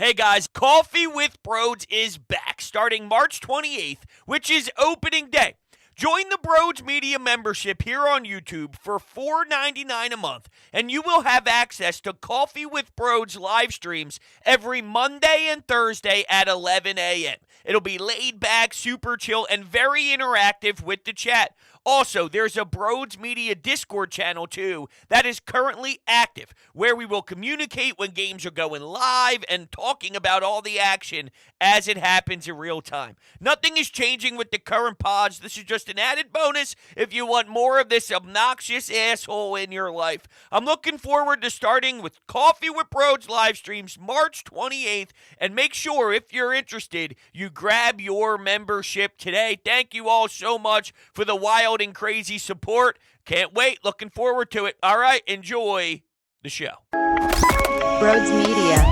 Hey guys, Coffee with Brodes is back starting March 28th, which is opening day. Join the Brodes Media membership here on YouTube for $4.99 a month, and you will have access to Coffee with Brodes live streams every Monday and Thursday at 11 a.m. It'll be laid back, super chill, and very interactive with the chat. Also, there's a Brodes Media Discord channel too that is currently active, where we will communicate when games are going live and talking about all the action as it happens in real time. Nothing is changing with the current pods. This is just an added bonus if you want more of this obnoxious asshole in your life. I'm looking forward to starting with Coffee with Brodes live streams March 28th, and make sure if you're interested, you grab your membership today. Thank you all so much for the wild and crazy support. Can't wait. Looking forward to it. All right, enjoy the show. Brodes Media.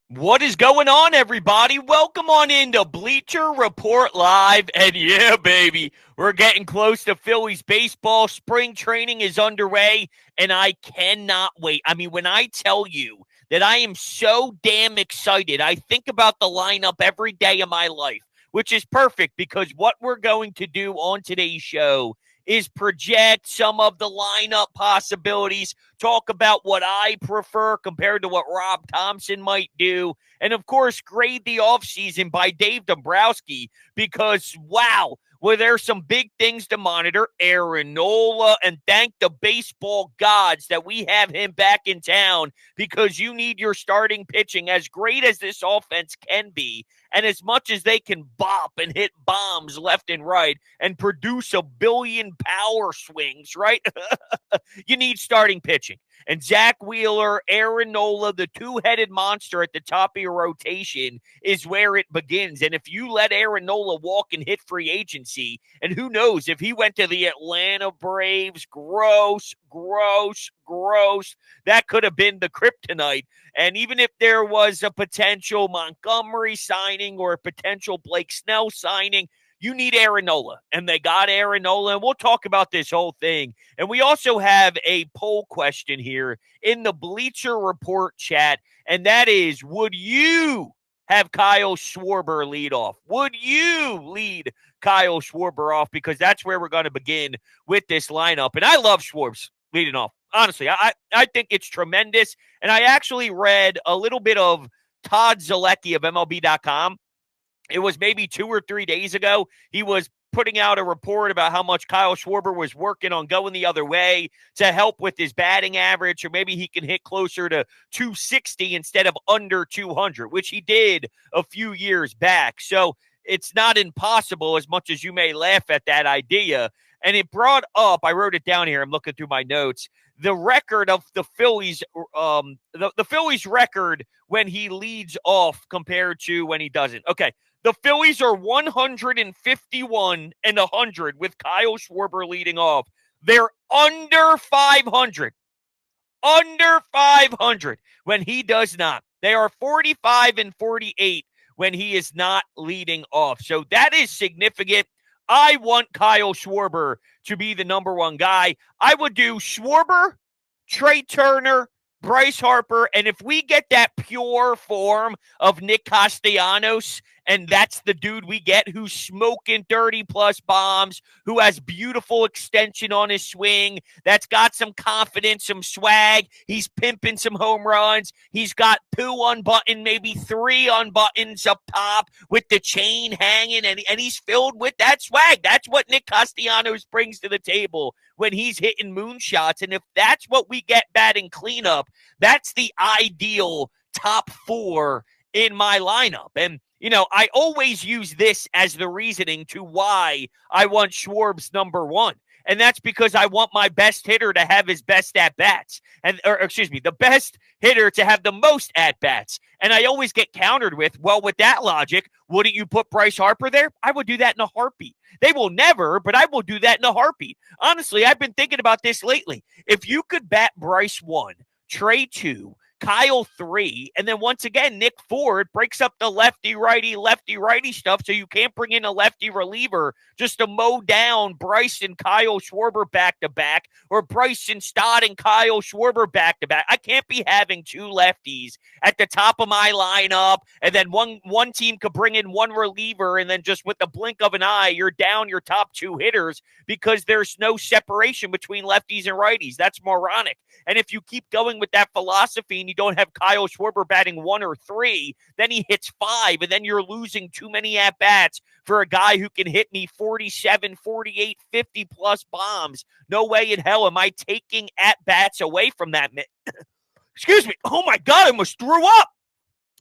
What is going on, everybody? Welcome on into Bleacher Report Live. And yeah, baby, we're getting close to Phillies baseball. Spring training is underway, and I cannot wait. I mean, when I tell you that I am so damn excited, I think about the lineup every day of my life, which is perfect because what we're going to do on today's show is project some of the lineup possibilities, talk about what I prefer compared to what Rob Thompson might do, and of course, grade the offseason by Dave Dombrowski because, wow, well, there's some big things to monitor. Aaron Nola, and thank the baseball gods that we have him back in town because you need your starting pitching, as great as this offense can be, and as much as they can bop and hit bombs left and right and produce a billion power swings, right? You need starting pitching. And Zach Wheeler, Aaron Nola, the two-headed monster at the top of your rotation is where it begins. And if you let Aaron Nola walk and hit free agency, and who knows, if he went to the Atlanta Braves, gross, that could have been the kryptonite. And even if there was a potential Montgomery signing or a potential Blake Snell signing, you need Aaron Nola, and they got Aaron Nola, and we'll talk about this whole thing. And we also have a poll question here in the Bleacher Report chat, and that is, would you have Kyle Schwarber lead off? Would you lead Kyle Schwarber off? Because that's where we're going to begin with this lineup. And I love Schwarbs leading off. Honestly, I think it's tremendous. And I actually read a little bit of Todd Zalecki of MLB.com. It was maybe 2 or 3 days ago. He was putting out a report about how much Kyle Schwarber was working on going the other way to help with his batting average, or maybe he can hit closer to 260 instead of under 200, which he did a few years back. So it's not impossible, as much as you may laugh at that idea. And it brought up, I wrote it down here, I'm looking through my notes, the record of the Phillies, the Phillies record when he leads off compared to when he doesn't. Okay. The Phillies are 151 and 100 with Kyle Schwarber leading off. They're under 500. Under 500 when he does not. They are 45 and 48 when he is not leading off. So that is significant. I want Kyle Schwarber to be the number one guy. I would do Schwarber, Trey Turner, Bryce Harper, and if we get that pure form of Nick Castellanos, and that's the dude we get who's smoking 30-plus bombs, who has beautiful extension on his swing, that's got some confidence, some swag, he's pimping some home runs, he's got 2 unbuttoned, maybe 3 unbuttons up top with the chain hanging, and he's filled with that swag. That's what Nick Castellanos brings to the table when he's hitting moonshots, and if that's what we get batting cleanup, that's the ideal top 4 in my lineup. And you know, I always use this as the reasoning to why I want Schwarb's number 1. And that's because I want my best hitter to have his best at-bats. The best hitter to have the most at-bats. And I always get countered with, well, with that logic, wouldn't you put Bryce Harper there? I would do that in a heartbeat. They will never, but I will do that in a heartbeat. Honestly, I've been thinking about this lately. If you could bat Bryce 1, Trey 2, Kyle 3, and then once again, Nick Ford breaks up the lefty-righty stuff, so you can't bring in a lefty reliever just to mow down Bryce and Kyle Schwarber back-to-back, or Bryson Stott and Kyle Schwarber back-to-back. I can't be having two lefties at the top of my lineup, and then one team could bring in one reliever, and then just with the blink of an eye, you're down your top two hitters because there's no separation between lefties and righties. That's moronic. And if you keep going with that philosophy and you don't have Kyle Schwarber batting 1 or 3, then he hits 5, and then you're losing too many at-bats for a guy who can hit me 47, 48, 50-plus bombs. No way in hell am I taking at-bats away from that. Excuse me. Oh, my God, I almost threw up.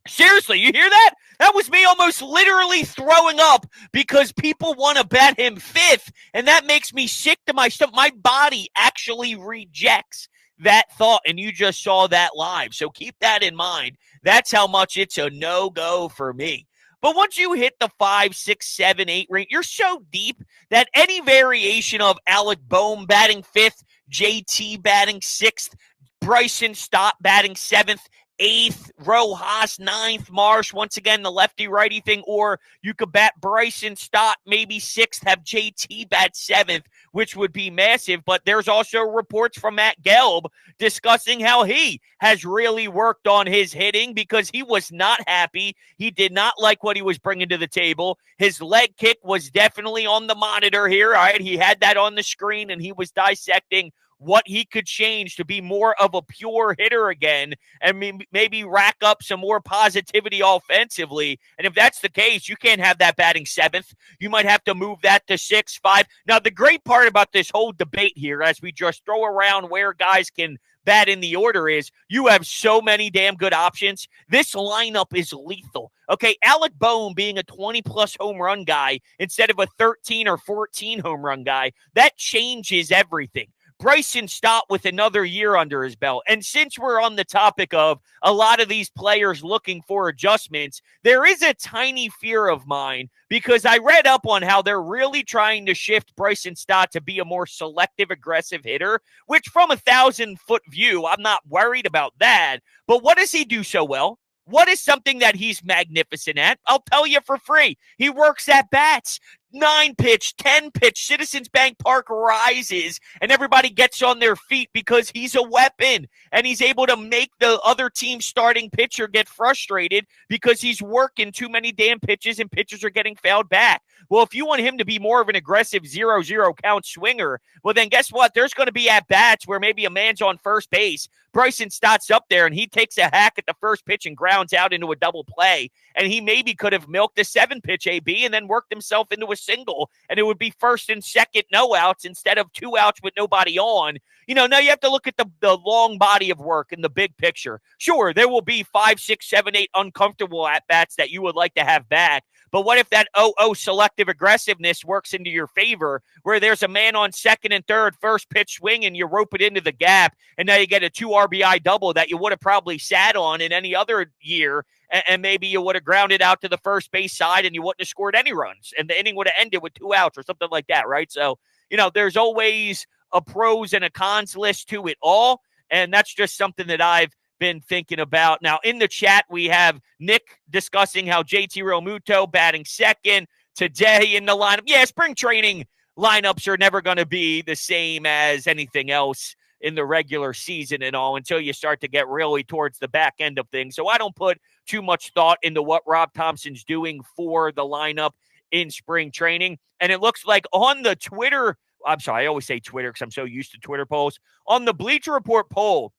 Seriously, you hear that? That was me almost literally throwing up because people want to bat him 5th, and that makes me sick to my stomach. My body actually rejects that thought, and you just saw that live. So keep that in mind. That's how much it's a no-go for me. But once you hit the 5, 6, 7, 8 range, you're so deep that any variation of Alec Boehm batting 5th, JT batting 6th, Bryson Stott batting 7th, 8th, Rojas 9th, Marsh, once again, the lefty-righty thing, or you could bat Bryson Stott maybe 6th, have JT bat 7th, which would be massive. But there's also reports from Matt Gelb discussing how he has really worked on his hitting because he was not happy. He did not like what he was bringing to the table. His leg kick was definitely on the monitor here. All right, he had that on the screen, and he was dissecting what he could change to be more of a pure hitter again and maybe rack up some more positivity offensively. And if that's the case, you can't have that batting 7th. You might have to move that to 6, 5. Now, the great part about this whole debate here, as we just throw around where guys can bat in the order, is you have so many damn good options. This lineup is lethal. Okay, Alec Boehm being a 20-plus home run guy instead of a 13 or 14 home run guy, that changes everything. Bryson Stott with another year under his belt. And since we're on the topic of a lot of these players looking for adjustments, there is a tiny fear of mine because I read up on how they're really trying to shift Bryson Stott to be a more selective, aggressive hitter, which from a 1,000-foot view, I'm not worried about that. But what does he do so well? What is something that he's magnificent at? I'll tell you for free. He works at bats. 9-pitch, 10-pitch, Citizens Bank Park rises, and everybody gets on their feet because he's a weapon, and he's able to make the other team's starting pitcher get frustrated because he's working too many damn pitches, and pitchers are getting fouled back. Well, if you want him to be more of an aggressive 0-0 count swinger, well, then guess what? There's going to be at-bats where maybe a man's on first base, Bryson Stott's up there, and he takes a hack at the first pitch and grounds out into a double play, and he maybe could have milked a 7-pitch AB and then worked himself into a single, and it would be first and second no outs instead of 2 outs with nobody on. You know, now you have to look at the long body of work in the big picture. Sure, there will be 5, 6, 7, 8 uncomfortable at-bats that you would like to have back, but what if that selective aggressiveness works into your favor where there's a man on second and third, first pitch swing, and you rope it into the gap, and now you get a 2 RBI double that you would have probably sat on in any other year, and maybe you would have grounded out to the first base side and you wouldn't have scored any runs, and the inning would have ended with 2 outs or something like that, right? So, you know, there's always a pros and a cons list to it all, and that's just something that I've been thinking about. Now, in the chat, we have Nick discussing how JT Realmuto batting second today in the lineup. Yeah, spring training lineups are never going to be the same as anything else in the regular season and all until you start to get really towards the back end of things. So I don't put too much thought into what Rob Thompson's doing for the lineup in spring training. And it looks like on the Twitter, I'm sorry, I always say Twitter because I'm so used to Twitter polls. On the Bleacher Report poll,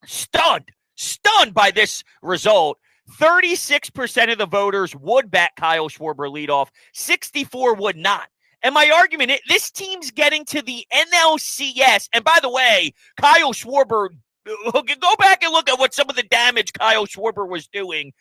stunned by this result. 36% of the voters would bat Kyle Schwarber leadoff. 64 would not. And my argument is this team's getting to the NLCS. And by the way, Kyle Schwarber, go back and look at what some of the damage Kyle Schwarber was doing.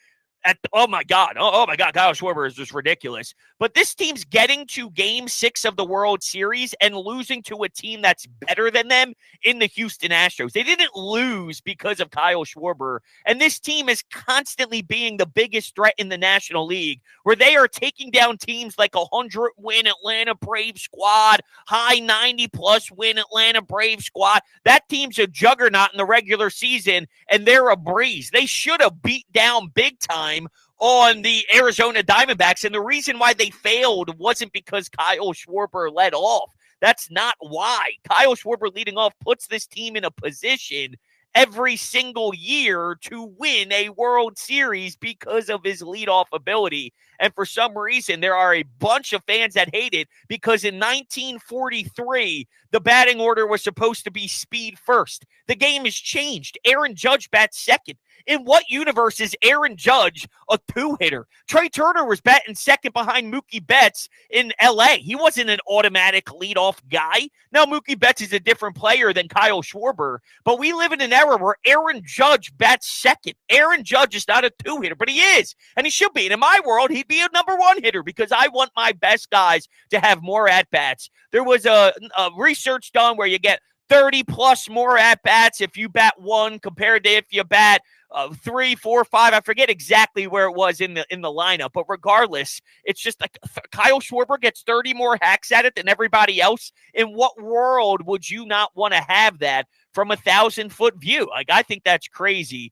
Oh my God. Oh my God. Kyle Schwarber is just ridiculous. But this team's getting to game 6 of the World Series and losing to a team that's better than them in the Houston Astros. They didn't lose because of Kyle Schwarber. And this team is constantly being the biggest threat in the National League, where they are taking down teams like 100-win Atlanta Braves squad, high 90-plus win Atlanta Braves squad. That team's a juggernaut in the regular season, and they're a breeze. They should have beat down big time on the Arizona Diamondbacks, and the reason why they failed wasn't because Kyle Schwarber led off. That's not why. Kyle Schwarber leading off puts this team in a position every single year to win a World Series because of his leadoff ability. And for some reason, there are a bunch of fans that hate it because in 1943, the batting order was supposed to be speed first. The game has changed. Aaron Judge bats second. In what universe is Aaron Judge a two-hitter? Trey Turner was batting second behind Mookie Betts in L.A. He wasn't an automatic leadoff guy. Now, Mookie Betts is a different player than Kyle Schwarber, but we live in an era where Aaron Judge bats second. Aaron Judge is not a two-hitter, but he is, and he should be. And in my world, he'd be a number one hitter because I want my best guys to have more at-bats. There was a research done where you get 30-plus more at-bats if you bat one compared to if you bat 3, 4, 5. I forget exactly where it was in the lineup, but regardless, it's just like Kyle Schwarber gets 30 more hacks at it than everybody else. In what world would you not want to have that from 1,000-foot view? Like, I think that's crazy.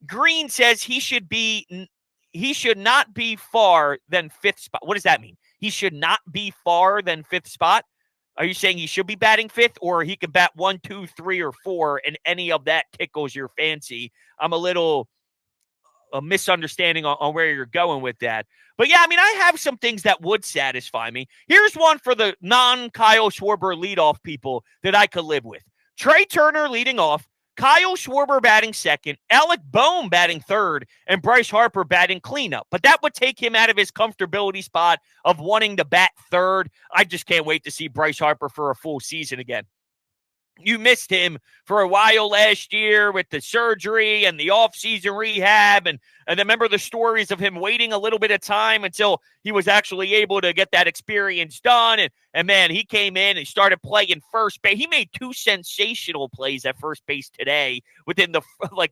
Green says he should not be far than 5th spot. What does that mean? He should not be far than 5th spot. Are you saying he should be batting 5th, or he could bat 1, 2, 3, or 4, and any of that tickles your fancy? I'm a misunderstanding on where you're going with that. But yeah, I mean, I have some things that would satisfy me. Here's one for the non-Kyle Schwarber leadoff people that I could live with. Trey Turner leading off, Kyle Schwarber batting second, Alec Boehm batting third, and Bryce Harper batting cleanup. But that would take him out of his comfortability spot of wanting to bat third. I just can't wait to see Bryce Harper for a full season again. You missed him for a while last year with the surgery and the offseason rehab. And remember the stories of him waiting a little bit of time until he was actually able to get that experience done. And man, he came in and started playing first base. He made 2 sensational plays at first base today within the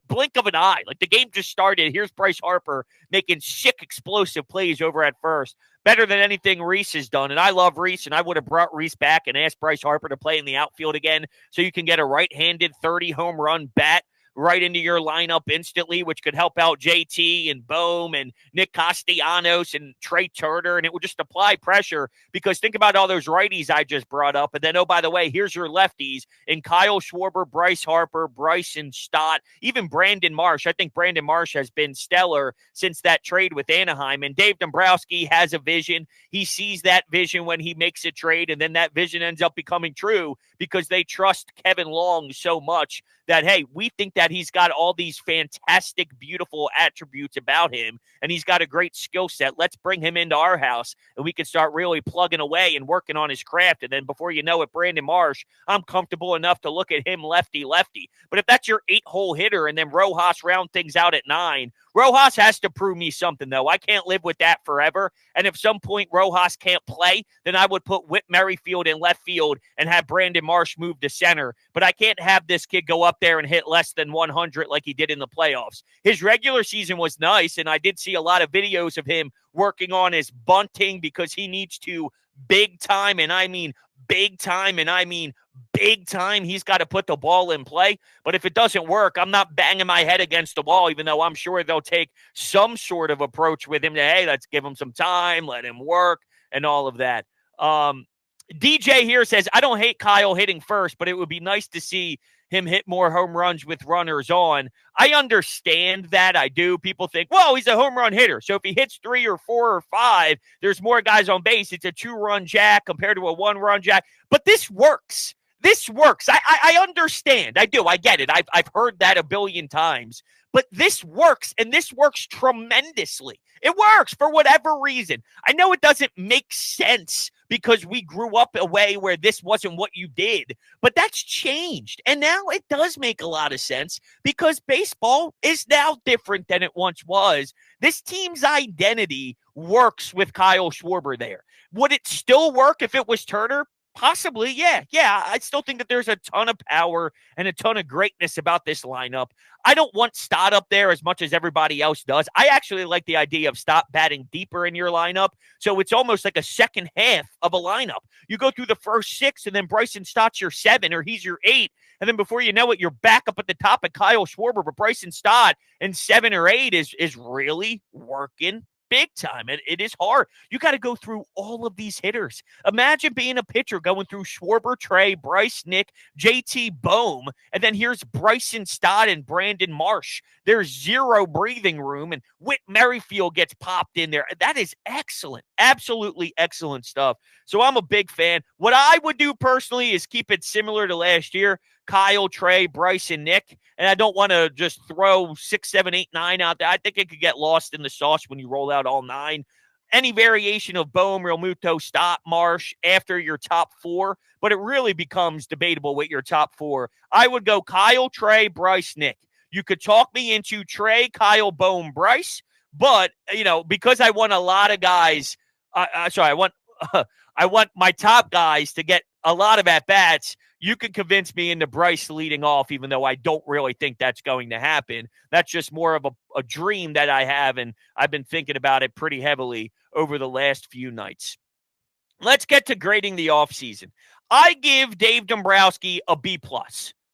blink of an eye. Like, the game just started. Here's Bryce Harper making sick, explosive plays over at first. Better than anything Reese has done. And I love Reese, and I would have brought Reese back and asked Bryce Harper to play in the outfield again so you can get a right-handed 30-home run bat right into your lineup instantly, which could help out JT and Boehm and Nick Castellanos and Trey Turner, and it would just apply pressure because think about all those righties I just brought up. And then, oh, by the way, here's your lefties in Kyle Schwarber, Bryce Harper, Bryson Stott, even Brandon Marsh. I think Brandon Marsh has been stellar since that trade with Anaheim, and Dave Dombrowski has a vision. He sees that vision when he makes a trade, and then that vision ends up becoming true because they trust Kevin Long so much that, hey, we think that he's got all these fantastic, beautiful attributes about him, and he's got a great skill set. Let's bring him into our house, and we can start really plugging away and working on his craft. And then before you know it, Brandon Marsh, I'm comfortable enough to look at him lefty-lefty. But if that's your 8-hole hitter and then Rojas round things out at 9, Rojas has to prove me something, though. I can't live with that forever. And if some point Rojas can't play, then I would put Whit Merrifield in left field and have Brandon Marsh move to center. But I can't have this kid go up there and hit less than 100 like he did in the playoffs. His regular season was nice, and I did see a lot of videos of him working on his bunting because he needs to big time, and I mean big time, and I mean big time. He's got to put the ball in play. But if it doesn't work, I'm not banging my head against the wall, even though I'm sure they'll take some sort of approach with him to, hey, let's give him some time, let him work, and all of that. DJ here says, I don't hate Kyle hitting first, but it would be nice to see him hit more home runs with runners on. I understand that. I do. People think, well, he's a home run hitter. So if he hits 3 or 4 or 5, there's more guys on base. It's a 2-run jack compared to a 1-run jack. But this works. This works. I understand. I do. I get it. I've heard that a billion times. But this works, and this works tremendously. It works for whatever reason. I know it doesn't make sense because we grew up a way where this wasn't what you did. But that's changed. And now it does make a lot of sense because baseball is now different than it once was. This team's identity works with Kyle Schwarber there. Would it still work if it was Turner? Possibly, yeah. I still think that there's a ton of power and a ton of greatness about this lineup. I don't want Stott up there as much as everybody else does. I actually like the idea of Stott batting deeper in your lineup, so it's almost like a second half of a lineup. You go through the first 6, and then Bryson Stott's your 7, or he's your 8, and then before you know it, you're back up at the top at Kyle Schwarber, but Bryson Stott and 7 or 8 is really working big time. It is hard. You got to go through all of these hitters. Imagine being a pitcher going through Schwarber, Trey, Bryce, Nick, JT, Bohm, and then here's Bryson Stott and Brandon Marsh. There's zero breathing room, and Whit Merrifield gets popped in there. That is excellent. Absolutely excellent stuff. So I'm a big fan. What I would do personally is keep it similar to last year. Kyle, Trey, Bryce, and Nick. And I don't want to just throw 6, 7, 8, 9 out there. I think it could get lost in the sauce when you roll out all 9. Any variation of Bohm, Real Muto, Stott, Marsh after your top 4, but it really becomes debatable with your top 4. I would go Kyle, Trey, Bryce, Nick. You could talk me into Trey, Kyle, Bohm, Bryce, but, because I want a lot of guys, I want my top guys to get a lot of at-bats. You can convince me into Bryce leading off, even though I don't really think that's going to happen. That's just more of a dream that I have, and I've been thinking about it pretty heavily over the last few nights. Let's get to grading the offseason. I give Dave Dombrowski a B+.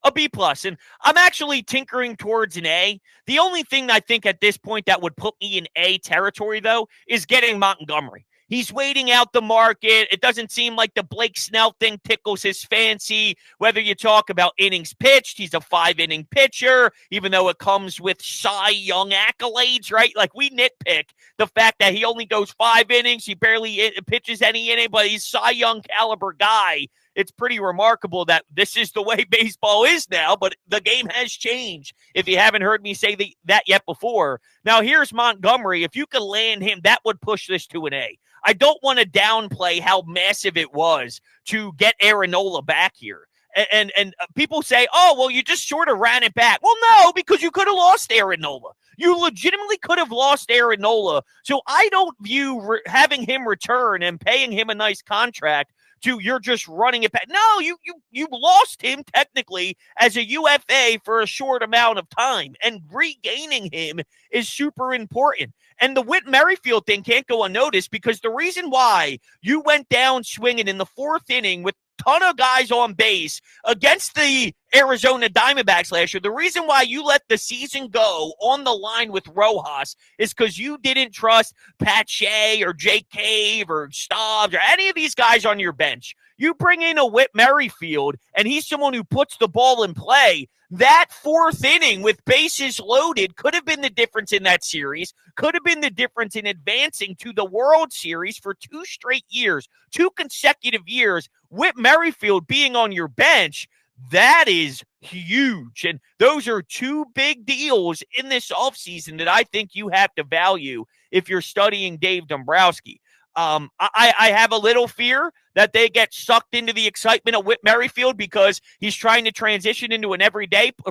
A B+, and I'm actually tinkering towards an A. The only thing I think at this point that would put me in A territory, though, is getting Montgomery. He's waiting out the market. It doesn't seem like the Blake Snell thing tickles his fancy. Whether you talk about innings pitched, he's a 5-inning pitcher, even though it comes with Cy Young accolades, right? Like, we nitpick the fact that he only goes 5 innings. He barely pitches any inning, but he's Cy Young caliber guy. It's pretty remarkable that this is the way baseball is now, but the game has changed. If you haven't heard me say that yet before. Now, here's Montgomery. If you could land him, that would push this to an A. I don't want to downplay how massive it was to get Aaron Nola back here. And people say, oh, well, you just sort of ran it back. Well, no, because you could have lost Aaron Nola. You legitimately could have lost Aaron Nola. So I don't view having him return and paying him a nice contract to you're just running it back. No, you lost him technically as a UFA for a short amount of time, and regaining him is super important. And the Whit Merrifield thing can't go unnoticed, because the reason why you went down swinging in the 4th inning with a ton of guys on base against the Arizona Diamondbacks last year, the reason why you let the season go on the line with Rojas is because you didn't trust Pat Shea or Jake Cave or Stobbs or any of these guys on your bench. You bring in a Whit Merrifield, and he's someone who puts the ball in play. That 4th inning with bases loaded could have been the difference in that series, could have been the difference in advancing to the World Series for 2 straight years, 2 consecutive years. Whit Merrifield being on your bench, that is huge. And those are 2 big deals in this offseason that I think you have to value if you're studying Dave Dombrowski. I have a little fear that they get sucked into the excitement of Whit Merrifield because he's trying to transition into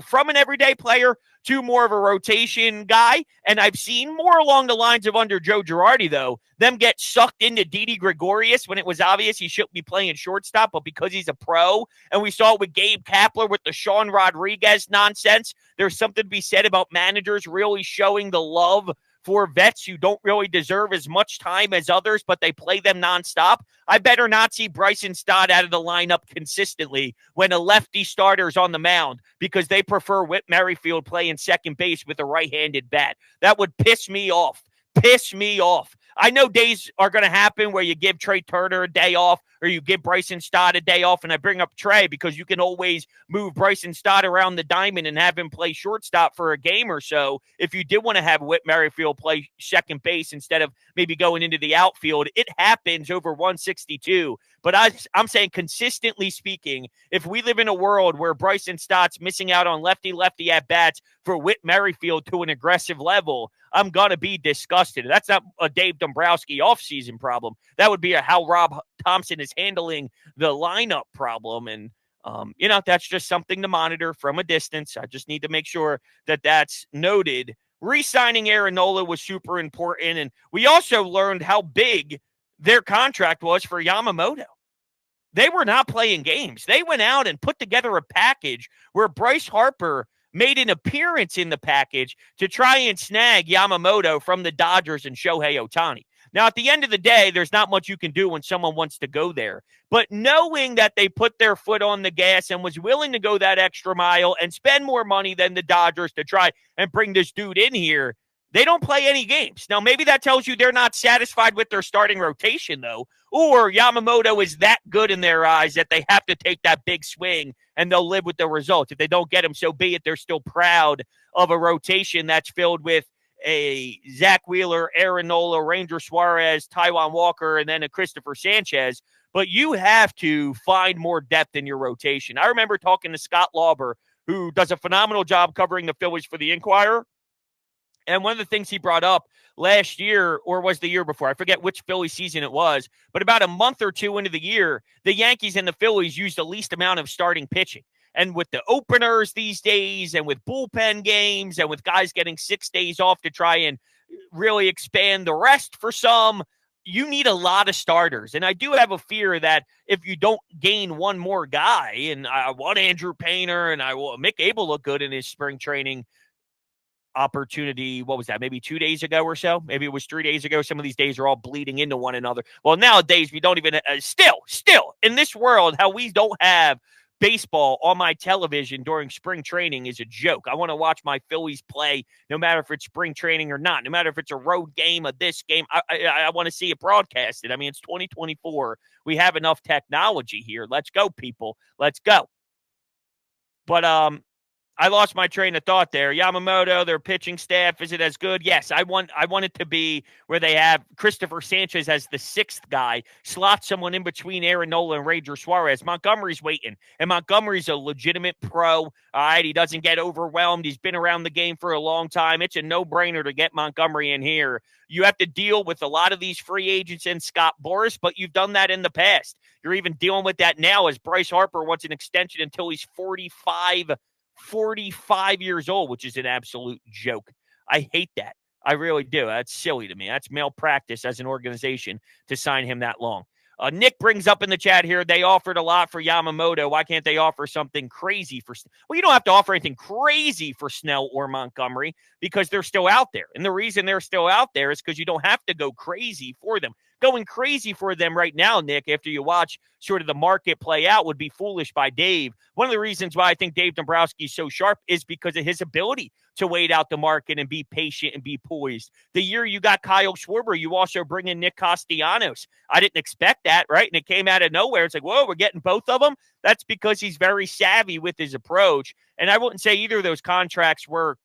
from an everyday player to more of a rotation guy. And I've seen more along the lines of under Joe Girardi, though, them get sucked into Didi Gregorius when it was obvious he shouldn't be playing shortstop, but because he's a pro, and we saw it with Gabe Kapler with the Sean Rodriguez nonsense, there's something to be said about managers really showing the love for vets who don't really deserve as much time as others, but they play them nonstop. I better not see Bryson Stott out of the lineup consistently when a lefty starter's on the mound because they prefer Whit Merrifield playing second base with a right-handed bat. That would piss me off. I know days are going to happen where you give Trey Turner a day off or you give Bryson Stott a day off, and I bring up Trey because you can always move Bryson Stott around the diamond and have him play shortstop for a game or so. If you did want to have Whit Merrifield play second base instead of maybe going into the outfield, it happens over 162. But I'm saying, consistently speaking, if we live in a world where Bryson Stott's missing out on lefty at-bats for Whit Merrifield to an aggressive level, I'm going to be disgusted. That's not a Dave Dombrowski offseason problem. That would be a how Rob Thompson is handling the lineup problem. And, that's just something to monitor from a distance. I just need to make sure that that's noted. Re-signing Aaron Nola was super important. And we also learned how big their contract was for Yamamoto. They were not playing games. They went out and put together a package where Bryce Harper made an appearance in the package to try and snag Yamamoto from the Dodgers and Shohei Ohtani. Now, at the end of the day, there's not much you can do when someone wants to go there. But knowing that they put their foot on the gas and was willing to go that extra mile and spend more money than the Dodgers to try and bring this dude in here, they don't play any games. Now, maybe that tells you they're not satisfied with their starting rotation, though, or Yamamoto is that good in their eyes that they have to take that big swing and they'll live with the results. If they don't get him, so be it. They're still proud of a rotation that's filled with a Zach Wheeler, Aaron Nola, Ranger Suarez, Taijuan Walker, and then a Christopher Sanchez. But you have to find more depth in your rotation. I remember talking to Scott Lauber, who does a phenomenal job covering the Phillies for the Inquirer. And one of the things he brought up last year, or was the year before, I forget which Philly season it was, but about a month or two into the year, the Yankees and the Phillies used the least amount of starting pitching. And with the openers these days and with bullpen games and with guys getting 6 days off to try and really expand the rest for some, you need a lot of starters. And I do have a fear that if you don't gain one more guy, and I want Andrew Painter and I will make Abel look good in his spring training opportunity, what was that, maybe 2 days ago or so? Maybe it was 3 days ago. Some of these days are all bleeding into one another. Well, nowadays, we don't even, still, in this world, how we don't have baseball on my television during spring training is a joke. I want to watch my Phillies play no matter if it's spring training or not, no matter if it's a road game or this game. I want to see it broadcasted. I mean, it's 2024. We have enough technology here. Let's go, people. Let's go. But I lost my train of thought there. Yamamoto, their pitching staff, is it as good? Yes, I want it to be where they have Christopher Sanchez as the sixth guy, slot someone in between Aaron Nola and Ranger Suarez. Montgomery's waiting, and Montgomery's a legitimate pro. All right, he doesn't get overwhelmed. He's been around the game for a long time. It's a no-brainer to get Montgomery in here. You have to deal with a lot of these free agents and Scott Boras, but you've done that in the past. You're even dealing with that now as Bryce Harper wants an extension until he's 45 years old, which is an absolute joke. I hate that. I really do. That's silly to me. That's malpractice as an organization to sign him that long. Nick brings up in the chat here, they offered a lot for Yamamoto. Why can't they offer something crazy for Well, you don't have to offer anything crazy for Snell or Montgomery because they're still out there. And the reason they're still out there is because you don't have to go crazy for them. Going crazy for them right now, Nick, after you watch sort of the market play out, would be foolish by Dave. One of the reasons why I think Dave Dombrowski is so sharp is because of his ability to wait out the market and be patient and be poised. The year you got Kyle Schwarber, you also bring in Nick Castellanos. I didn't expect that, right? And it came out of nowhere. It's like, whoa, we're getting both of them? That's because he's very savvy with his approach. And I wouldn't say either of those contracts were,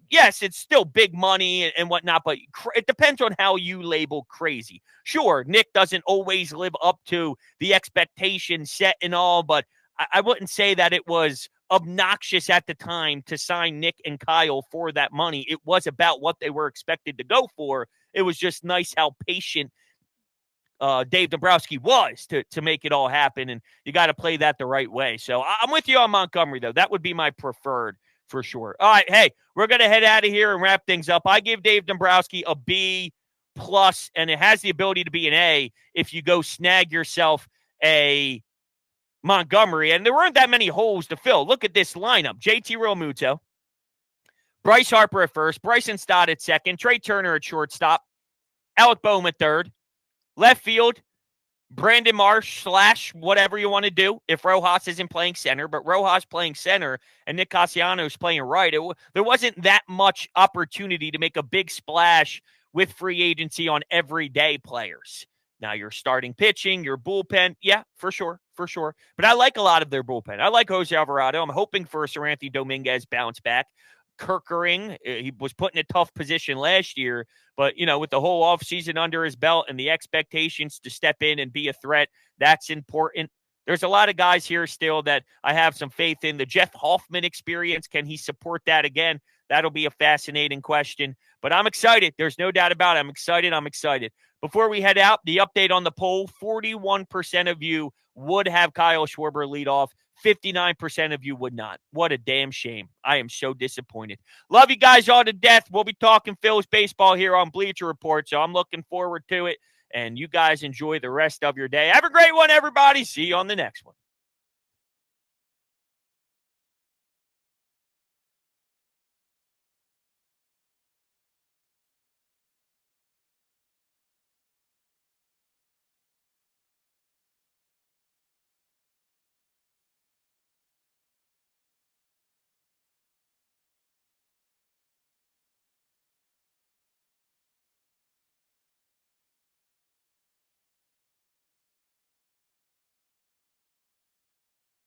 yes, it's still big money and whatnot, but it depends on how you label crazy. Sure, Nick doesn't always live up to the expectation set and all, but I wouldn't say that it was obnoxious at the time to sign Nick and Kyle for that money. It was about what they were expected to go for. It was just nice how patient Dave Dombrowski was to make it all happen, and you got to play that the right way. So I'm with you on Montgomery, though. That would be my preferred for sure. All right, hey, we're going to head out of here and wrap things up. I give Dave Dombrowski a B+, and it has the ability to be an A if you go snag yourself a Montgomery. And there weren't that many holes to fill. Look at this lineup. JT Realmuto, Bryce Harper at first, Bryson Stott at second, Trey Turner at shortstop, Alec Boehm at third, left field, Brandon Marsh / whatever you want to do if Rojas isn't playing center, but Rojas playing center and Nick Castellanos playing right. There wasn't that much opportunity to make a big splash with free agency on everyday players. Now, you're starting pitching, your bullpen, yeah, for sure. But I like a lot of their bullpen. I like Jose Alvarado. I'm hoping for a Seranthony Dominguez bounce back. Kirkering, he was put in a tough position last year, but, with the whole offseason under his belt and the expectations to step in and be a threat, that's important. There's a lot of guys here still that I have some faith in. The Jeff Hoffman experience, can he support that again? That'll be a fascinating question, but I'm excited. There's no doubt about it. I'm excited. Before we head out, the update on the poll, 41% of you would have Kyle Schwarber lead off. 59% of you would not. What a damn shame. I am so disappointed. Love you guys all to death. We'll be talking Phillies baseball here on Bleacher Report, so I'm looking forward to it. And you guys enjoy the rest of your day. Have a great one, everybody. See you on the next one.